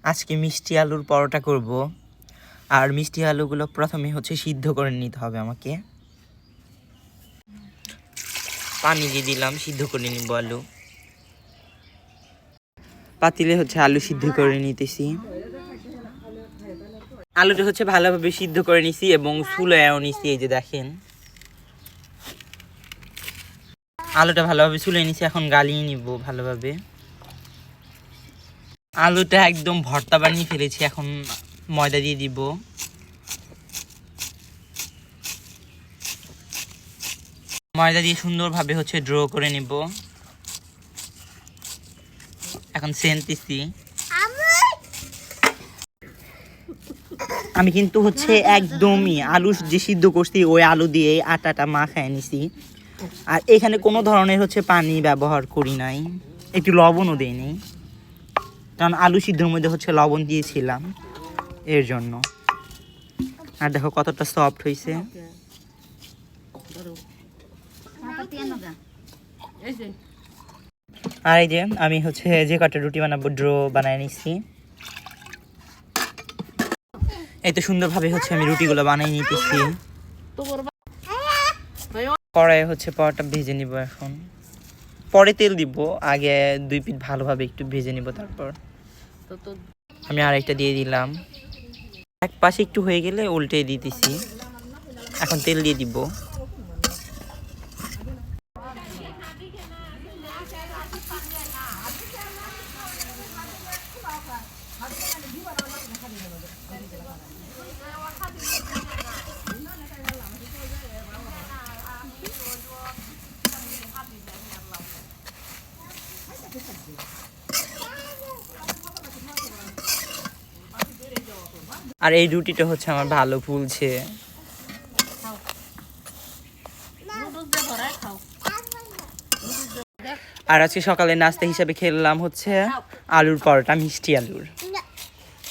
আজকে মিষ্টি আলুর পরোটা করব। আর মিষ্টি আলুগুলো প্রথমে হচ্ছে সিদ্ধ করে নিতে হবে আমাকে। পানি দিয়ে দিলাম, সিদ্ধ করে নিব আলু। পাতিলে হচ্ছে আলু সিদ্ধ করে নিতেছি। আলুটা হচ্ছে ভালোভাবে সিদ্ধ করে নিছি এবং চুলায়ও নিছি। এই যে দেখেন, আলুটা ভালোভাবে চুলায় নিছি, এখন গালিয়ে নিব ভালোভাবে। আলুটা একদম ভর্তা বানিয়ে ফেলেছি, এখন ময়দা দিয়ে দিব। ময়দা দিয়ে সুন্দরভাবে হচ্ছে ড্র করে নিব। এখন সেনতেছি। আমি কিন্তু হচ্ছে একদমই আলু যে সিদ্ধ করছি ওই আলু দিয়ে আটাটা মাখায় নিছি। আর এখানে কোনো ধরনের হচ্ছে পানি ব্যবহার করি নাই, একটু লবণও দিইনি, কারণ আলু সিদ্ধর মধ্যে হচ্ছে লবণ দিয়েছিলাম এর জন্য। আর দেখো কতটা সফট হয়েছে। আর এই যে আমি হচ্ছে যে কটা রুটি বানাবো ড্র বানায় নিচ্ছি। এই তো সুন্দরভাবে হচ্ছে আমি রুটিগুলো বানিয়ে নিতেছি। কড়াইয়ে হচ্ছে পরোটা ভেজে নিব। এখন পরে তেল দিব, আগে 2 পিঠ ভালোভাবে একটু ভেজে নিব। তারপর আমি আরেকটা দিয়ে দিলাম। এক পাশে একটু হয়ে গেলে উল্টে দিতেছি। এখন তেল দিয়ে দিব। আর এই রুটিটা হচ্ছে আমার ভালো ফুলছে। আর আজকে সকালে নাস্তা হিসাবে খেলাম হচ্ছে আলুর পরোটা, মিষ্টি আলুর।